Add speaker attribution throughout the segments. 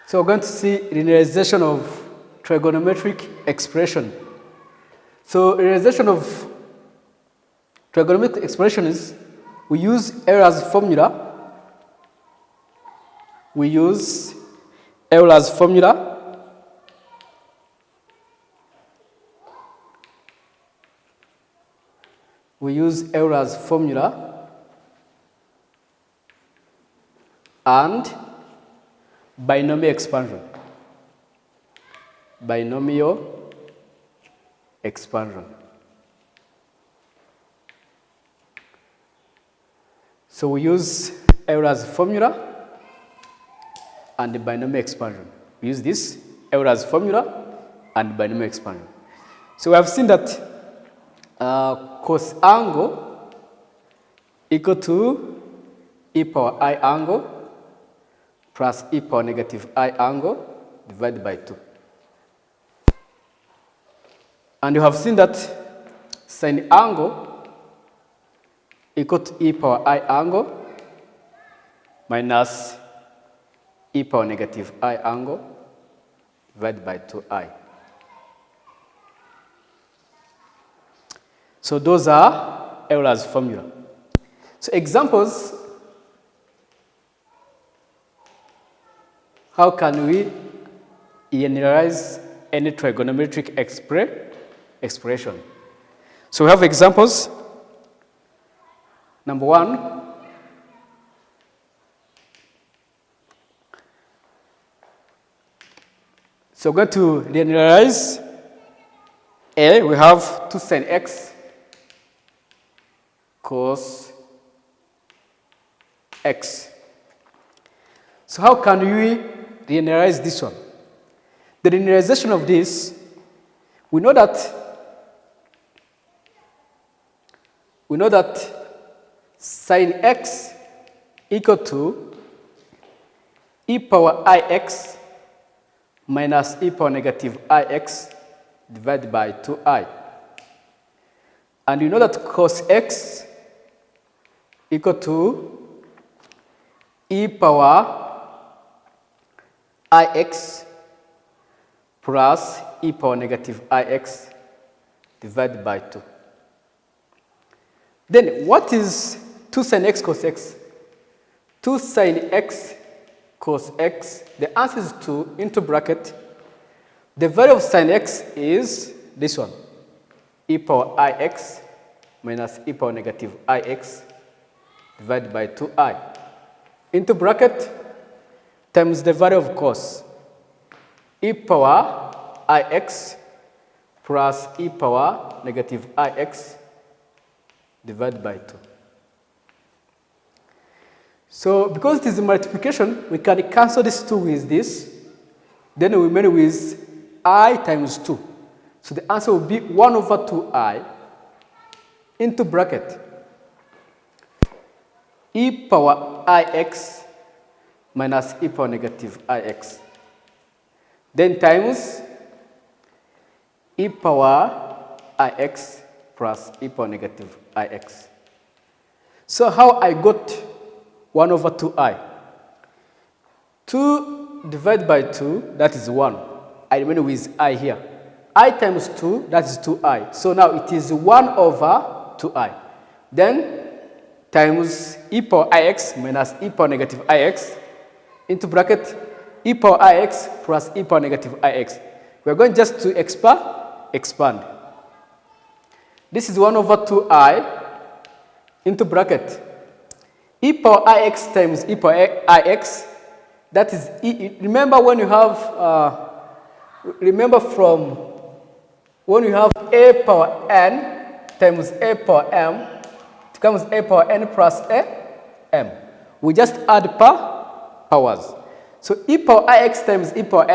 Speaker 1: So we're going to see linearization of trigonometric expression. So linearization of trigonometric expression is we use Euler's formula. We use Euler's formula. We use Euler's formula and binomial expansion. Binomial expansion. So we use Euler's formula and the binomial expansion. We use this Euler's formula and binomial expansion. So we have seen that cos angle equal to e power I angle plus e power negative I angle divided by 2. And you have seen that sine angle equal to e power I angle minus e power negative I angle divided by 2I. So those are Euler's formula. So examples, how can we linearize any trigonometric expression? So we have examples. Number one, so we're going to linearize A. We have 2 sin x cos x. So how can we linearize this one? The linearization of this, we know that sin x equal to e power ix minus e power negative ix divided by 2I. And you know that cos x equal to e power ix plus e power negative ix divided by 2. Then what is 2 sin x cos x? 2 sin x cos x, the answer is 2 into bracket. The value of sin x is this one, e power ix minus e power negative ix divided by 2I into bracket times the value of cos, e power ix plus e power negative ix divided by 2. So because it is a multiplication, we can cancel this 2 with this. Then we remain with I times 2. So the answer will be 1 over 2I into bracket e power ix minus e power negative ix. Then times e power ix plus e power negative ix. So how I got 1 over 2I? 2 divided by 2, that is 1. I remain with I here. I times 2, that is 2I. So now it is 1 over 2I. Then times e power ix minus e power negative ix into bracket e power ix plus e power negative ix. We are going just to expand. This is 1 over 2I into bracket e power ix times e power ix. That is e. Remember when you have when you have a power n times a power m, it becomes a power n plus a m. We just add powers. So e power ix times e power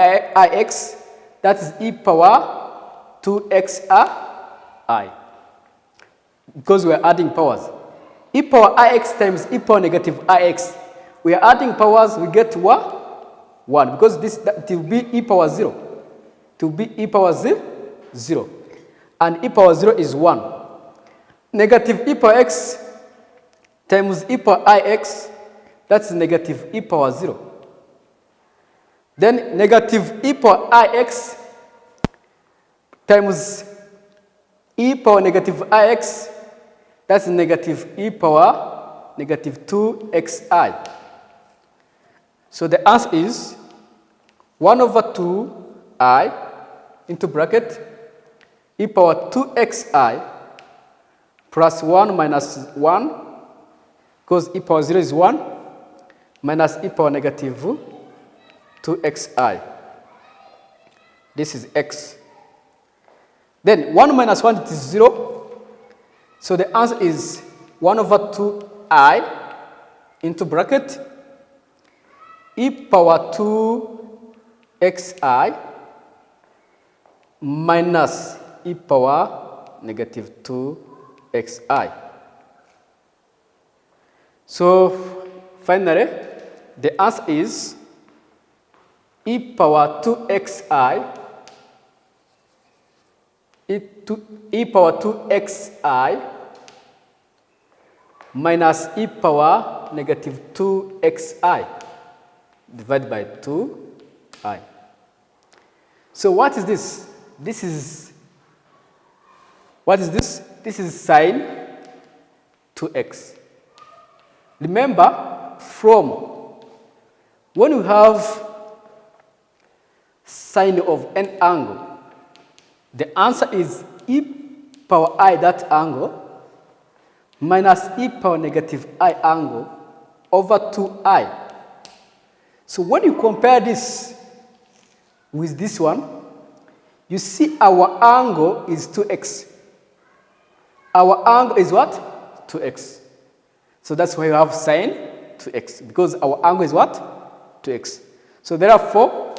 Speaker 1: ix, that is e power 2xi. Because we are adding powers. E power ix times e power negative ix. We are adding powers, we get 1. Because it will be e power 0. It will be e power 0. And e power 0 is 1. Negative e power x times e power ix, that's negative e power 0. Then negative e power ix times e power negative ix, that's negative e power negative 2xi. So the answer is 1 over 2i into bracket e power 2xi plus 1 minus 1, because e power 0 is 1, minus e power negative 2xi. This is x. Then 1 minus 1 is 0. So the answer is 1 over 2i into bracket e power 2xi minus e power negative 2xi. So finally, the answer is e power 2xi e power 2xi minus e power negative 2xi divided by 2i. So what is this? What is this? This is sine 2x. Remember, from when you have sine of an angle, the answer is e power I that angle minus e power negative I angle over 2i. So when you compare this with this one, you see our angle is 2x. Our angle is what? 2x. So that's why you have sine 2x, because our angle is what? 2x. So therefore,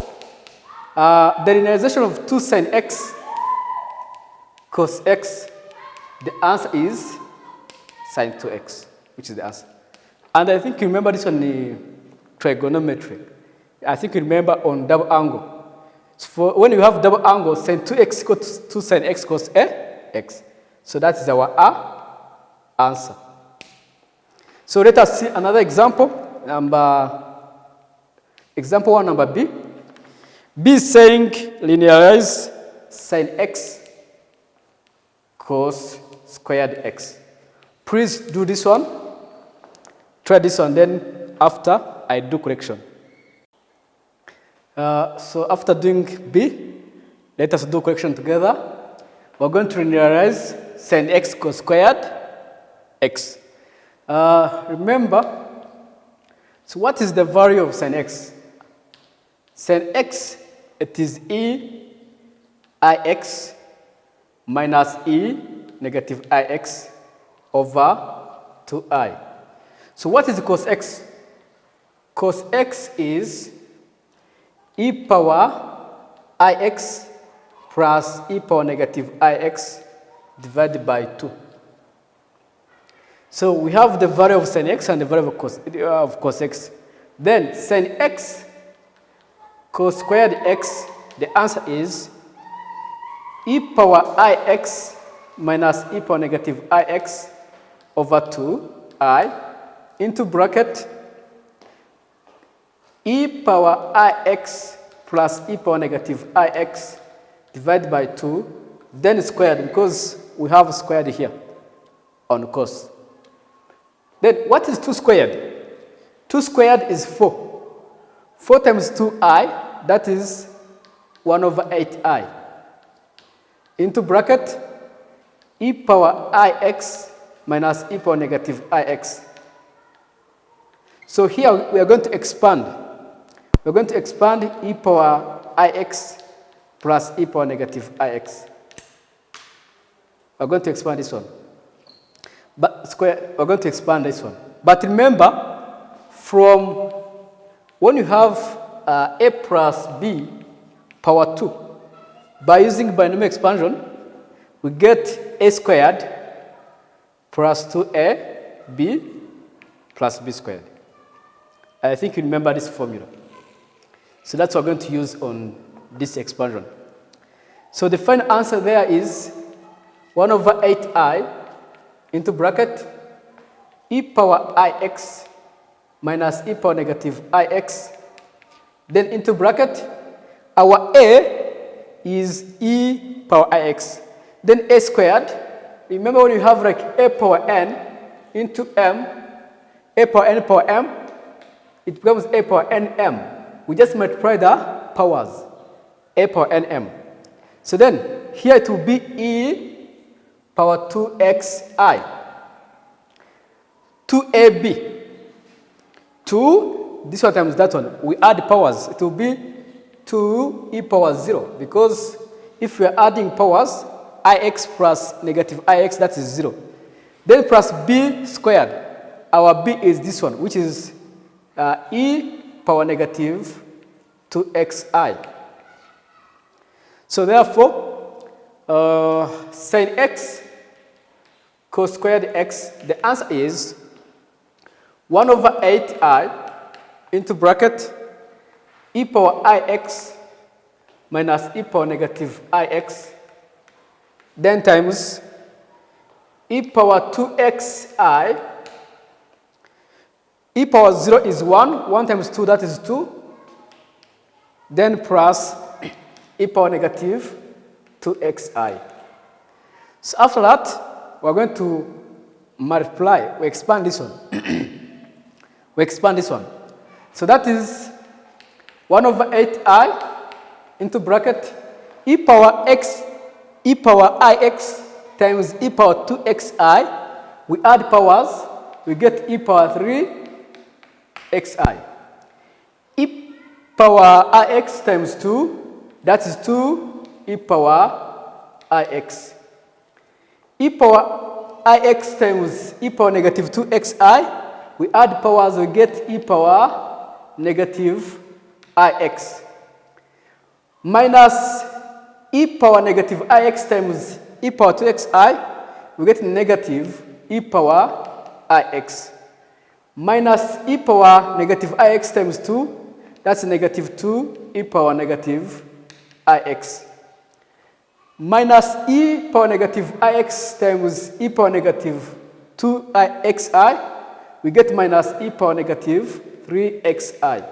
Speaker 1: the linearization of 2 sine x cos x, the answer is sine 2x, which is the answer. And I think you remember this on the trigonometry. I think you remember on double angle. So for when you have double angle, sine 2x equals 2 sine x cos x. So that is our answer. So let us see another example. Example 1, number B. B is saying linearize sine x cos squared x. Please do this one. Try this one, then after I do correction. So after doing B, let us do correction together. We're going to linearize sine x cos squared x. Remember, so what is the value of sine x? Sine x, it is e ix minus e negative ix over 2i. So what is cos x? Cos x is e power ix plus e power negative ix divided by 2. So we have the value of sin x and the value of cos x. Then sin x cos squared x, the answer is e power ix minus e power negative ix over 2i into bracket e power ix plus e power negative ix divided by 2, then squared, because we have squared here on cos. Then what is 2 squared? 2 squared is 4. 4 times 2i, that is 1 over 8i. Into bracket e power ix minus e power negative ix. So here we are going to expand. We're going to expand e power ix plus e power negative ix. We're going to expand this one. But square, we're going to expand this one. But remember, from when you have a plus b power 2, by using binomial expansion, we get a squared plus 2ab plus b squared. I think you remember this formula. So that's what we're going to use on this expansion. So the final answer there is 1 over 8i into bracket e power ix minus e power negative ix Then into bracket, our a is e power ix. Then a squared. Remember when you have like a power n into m, a power n power m, it becomes a power nm. We just multiply the powers, a power nm. So then here it will be e power 2xi, 2ab, 2, this one times that one. We add powers, it will be 2 e power 0, because if we are adding powers, ix plus negative ix, that is 0. Then plus b squared. Our b is this one, which is e power negative 2xi. So therefore, sin x cos squared x, the answer is 1 over 8i into bracket e power ix minus e power negative ix, then times e power 2xi, e power 0 is 1, 1 times 2, that is 2, then plus e power negative 2xi. So after that, we're going to multiply, we expand this one. We expand this one. So that is 1 over 8i into bracket e power x, e power ix times e power 2xi. We add powers, we get e power 3xi. E power ix times 2, that is 2 e power ix. E power ix times e power negative 2xi, we add powers, we get e power negative ix. Minus e power negative ix times e power 2xi, we get negative e power ix. Minus e power negative ix times 2, that's negative 2 e power negative ix. Minus e power negative ix times e power negative 2xi, we get minus e power negative 3xi.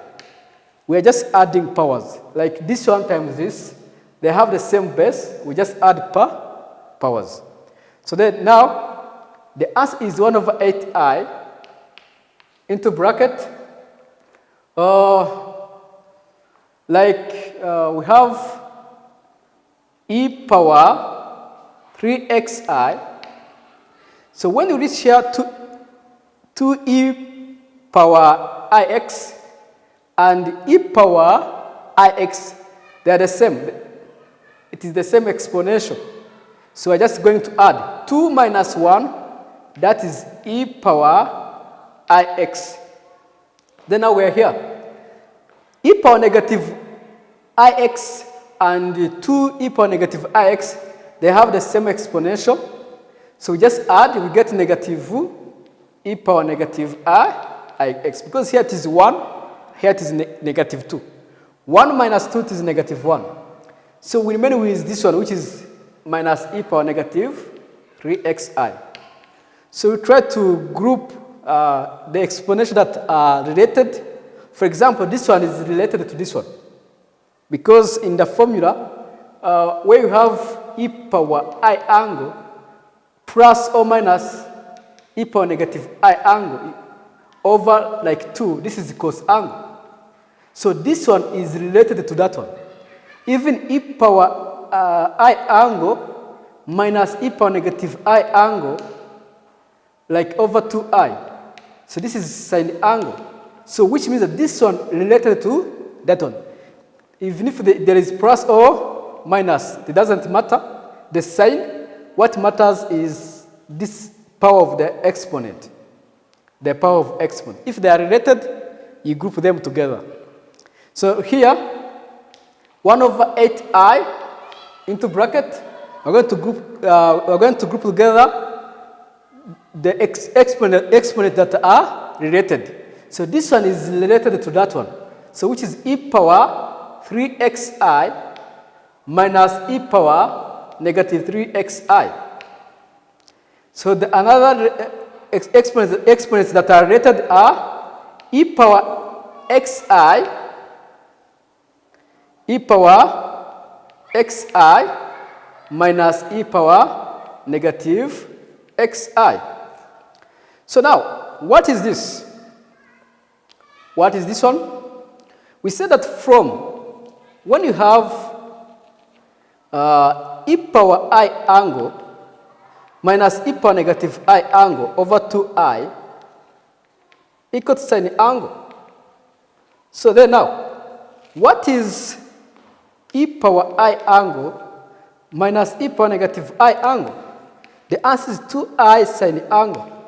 Speaker 1: We are just adding powers. Like this one times this, they have the same base, we just add powers. So then now, the answer is 1 over 8i into bracket, we have e power 3xi. So when you reach here 2e power ix and e power ix, they are the same. It is the same exponential. So we're just going to add 2 minus 1, that is e power ix. Then now we're here. E power negative ix and 2 e power negative ix, they have the same exponential. So we just add, we get negative e power negative ix. Because here it is 1, here it is negative 2. 1 minus 2 is negative 1. So we remain with this one, which is minus e power negative 3xi. So we try to group the exponential that are related. For example, this one is related to this one. Because in the formula, where you have e power I angle plus or minus e power negative I angle over like 2, this is the cos angle. So this one is related to that one. Even e power I angle minus e power negative I angle, like over 2i. So this is sine angle. So which means that this one related to that one. Even if there is plus or minus, it doesn't matter. The sign, what matters is this power of the exponent. The power of exponent. If they are related, you group them together. So here, 1 over 8i into bracket, we're going to group together the exponent that are related. So this one is related to that one. So which is e power 3xi minus e power negative 3xi. So the another exponents that are related are e power xi e power xi minus e power negative xi. So now, what is this? What is this one? We said that from when you have e power I angle minus e power negative I angle over 2i equals sine angle. So then now, what is e power I angle minus e power negative I angle? The answer is 2i sine angle.